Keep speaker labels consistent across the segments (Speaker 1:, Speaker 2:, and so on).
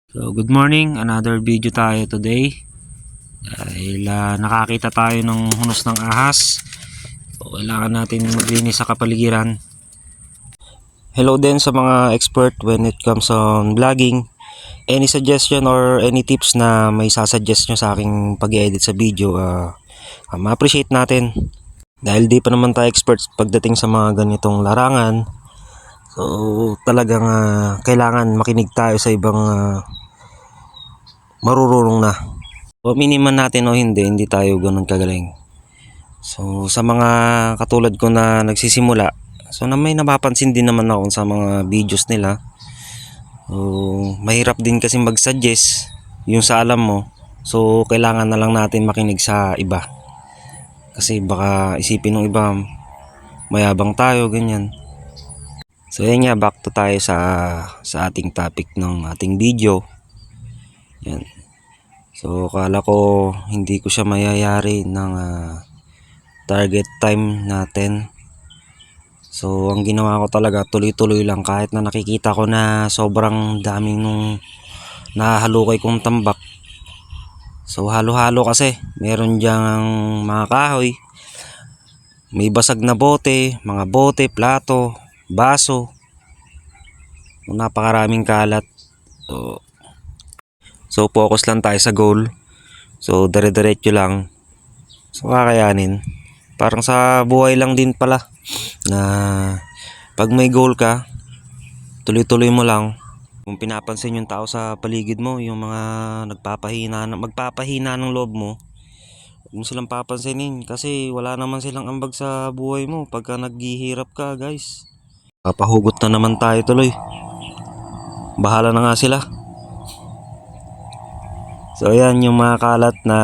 Speaker 1: So, good morning. Another video tayo today. Dahil nakakita tayo ng hunos ng ahas. So, kailangan natin maglinis sa kapaligiran. Hello din sa mga expert when it comes on vlogging. Any suggestion or any tips na may sasuggest nyo sa aking pag-edit sa video, ma-appreciate natin. Dahil di pa naman tayo experts pagdating sa mga ganitong larangan. So, talagang kailangan makinig tayo sa ibang marurunong na. O miniman natin o hindi tayo ganun kagaling. So sa mga katulad ko na nagsisimula, so na may napapansin din naman ako sa mga videos nila. So mahirap din kasi mag-suggest yung sa alam mo. So kailangan na lang natin makinig sa iba. Kasi baka isipin ng iba mayabang tayo ganyan. So yan nga, back to tayo sa ating topic ng ating video. Yan. So akala ko hindi ko siya mayayari ng target time natin. So ang ginawa ko talaga tuloy-tuloy lang kahit na nakikita ko na sobrang daming nung nahahalukay kong tambak. So halo-halo kasi meron diyang mga kahoy, may basag na bote, mga bote, plato, baso, napakaraming kalat. So focus lang tayo sa goal. So dire-diretso lang. So kakayanin. Parang sa buhay lang din pala na pag may goal ka, tuloy-tuloy mo lang. Kung pinapansin yung tao sa paligid mo, yung mga magpapahina ng loob mo, huwag mo silang papansinin kasi wala naman silang ambag sa buhay mo pagka naghihirap ka, guys. Papahugot na naman tayo tuloy. Bahala na nga sila. So ayan yung mga kalat na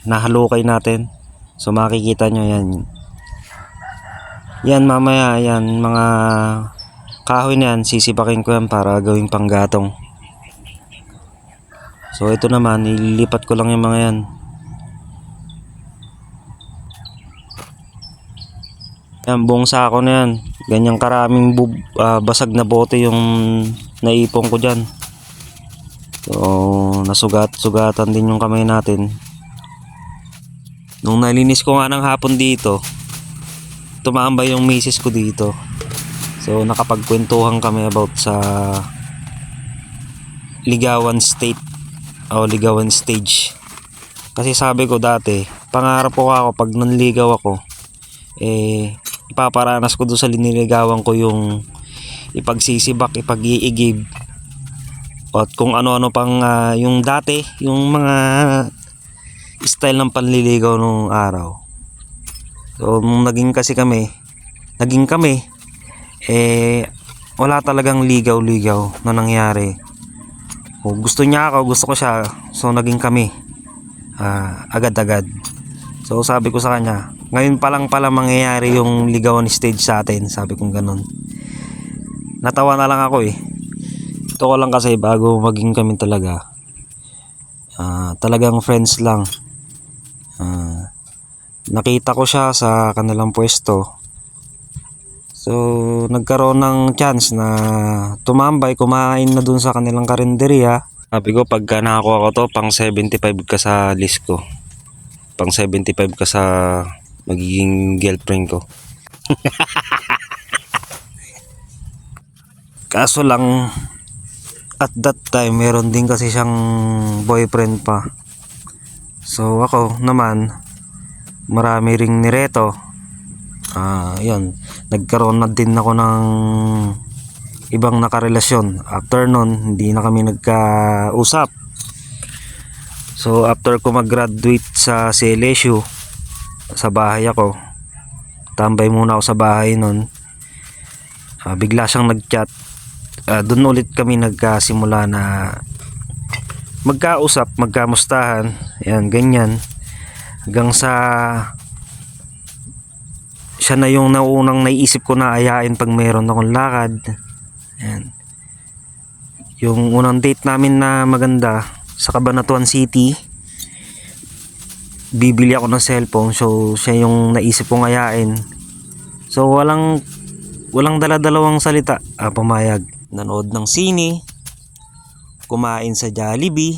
Speaker 1: nahalukay natin. So makikita nyo yan. Yan mamaya, yan mga kahoy na yan, sisipakin ko yan para gawing panggatong. So ito naman, ililipat ko lang yung mga yan. Yan, buong sako na yan. Ganyang karaming basag na bote yung naipon ko dyan. So nasugat-sugatan din yung kamay natin. Nung nalinis ko nga ng hapon dito, tumambay yung misis ko dito. So nakapagkwentuhan kami about sa ligawan ligawan stage. Kasi sabi ko dati, pangarap ko ako pag nanligaw ako, ipaparanas ko doon sa liniligawan ko yung ipagsisibak, ipag-iigib, at kung ano-ano pang yung dati, yung mga style ng panliligaw nung araw. So nung naging kami, wala talagang ligaw-ligaw na nangyari. Kung gusto niya ako, gusto ko siya, so naging kami agad-agad. So sabi ko sa kanya, ngayon pa lang pala mangyayari yung ligawan stage sa atin, sabi kong ganun. Natawa na lang ako ito ko lang kasi bago maging kami talaga, talagang friends lang. Nakita ko siya sa kanilang pwesto. So nagkaroon ng chance na tumambay, kumain na dun sa kanilang karinderya. Sabi ko pagka nakakuha ko to, pang 75 ka sa list ko. Pang 75 ka sa magiging girlfriend ko. Kaso lang, at that time meron din kasi siyang boyfriend pa. So ako naman, marami ring nireto. Yun, nagkaroon na din ako ng ibang nakarelasyon. After nun, hindi na kami nagkausap. So after ko mag-graduate sa CLSU, sa bahay ako, tambay muna ako sa bahay nun. Bigla siyang nag-chat. Doon ulit kami nagkasimula na magkausap, magkamustahan, yan, ganyan, hanggang sa siya na yung naunang naiisip ko na ayain pag mayroon akong lakad. Yan. Yung unang date namin na maganda sa Cabanatuan City, bibili ako ng cellphone, so siya yung naisip kong ayain. So walang dala-dalawang salita, pumayag. Nanood ng sine, kumain sa Jollibee.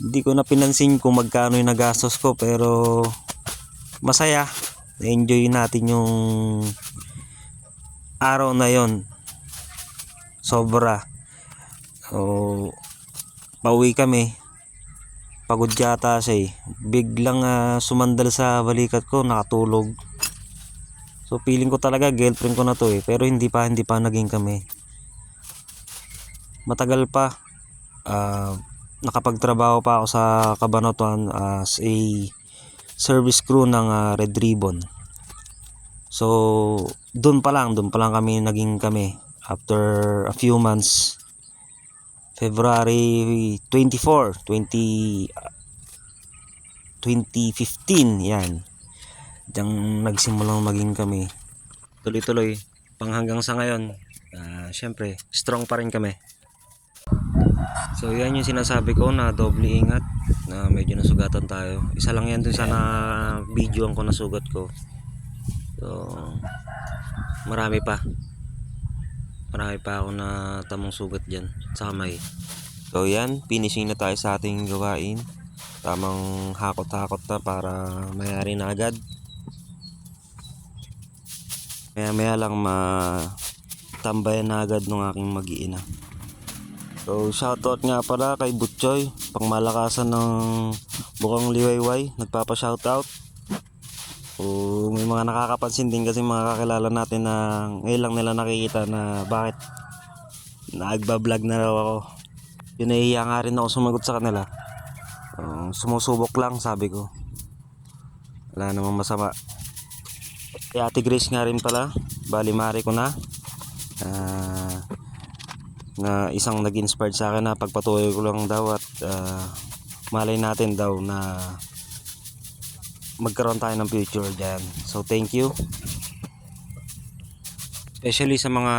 Speaker 1: Hindi ko na pinansin kung magkano yung nagastos ko, pero masaya. Enjoy natin yung araw na yon. Sobra. So, pauwi kami. Pagod yata siya eh. Biglang sumandal sa balikat ko, nakatulog. So feeling ko talaga girlfriend ko na to eh. Pero hindi pa naging kami. Matagal pa. Nakapagtrabaho pa ako sa Cabanatuan as a service crew ng Red Ribbon. So doon pa lang kami naging kami. After a few months, February 24, 2015, yan. Diyan nagsimulang maging kami. Tuloy-tuloy pang hanggang sa ngayon. Syempre, strong pa rin kami. So yan yung sinasabi ko na doble ingat, na medyo nasugatan tayo. Isa lang yan dun sa videoan ko na sugat ko. So marami pa ako na tamang sugat dyan sa kamay. So yan, finishing na tayo sa ating gawain. Tamang hakot-hakot na para mayari na agad. Maya lang matambayan na agad ng aking mag-iina. So shoutout nga pala kay Butchoy, pangmalakasan ng Bukang Liwayway, nagpapa-shoutout. So may mga nakakapansin din kasi mga kakilala natin na ngayon lang nila nakikita na bakit nagba-vlog na raw ako. Yun, nahihiya nga rin ako sumagot sa kanila. Sumusubok lang, sabi ko. Wala namang masama. Kaya Ate Grace nga rin pala, bali mari ko na isang nag-inspired sa akin na pagpatuloy ko lang daw at malay natin daw na magkaroon tayo ng future dyan. So thank you, especially sa mga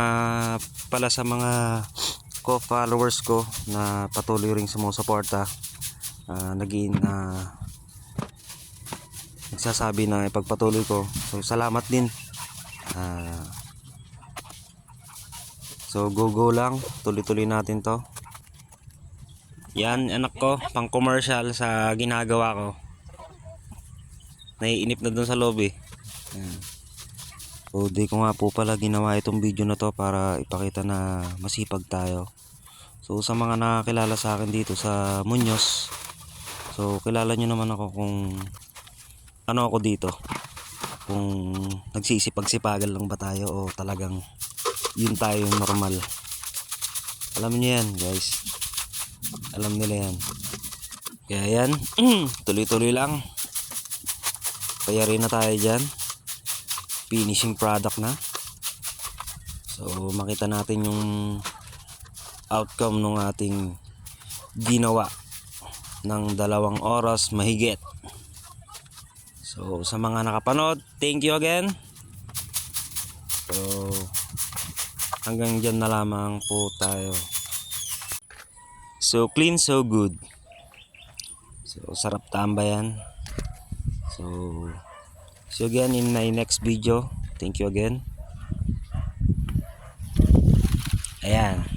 Speaker 1: co-followers ko na patuloy ring sumusuporta. Nagsasabi na ipagpatuloy ko. So salamat din. So go lang, tuloy-tuloy natin to. Yan anak ko, pang commercial sa ginagawa ko. Naiinip na dun sa lobby. So di ko nga po pala ginawa itong video na to para ipakita na masipag tayo. So sa mga nakakilala sa akin dito sa Muñoz, so kilala nyo naman ako kung ano ako dito. Kung nagsisipag-sipagan lang ba tayo o talagang yun tayo yung normal. Alam niyo yan guys, alam nila yan. Kaya yan, tuloy-tuloy lang. Kaya rin na tayo dyan. Finishing product na. So makita natin yung outcome ng ating ginawa ng 2 oras mahigit. So sa mga nakapanood, thank you again. So hanggang dyan na lamang po tayo. So clean, so good. So sarap tambayan. So see you again in my next video. Thank you again. Ayan.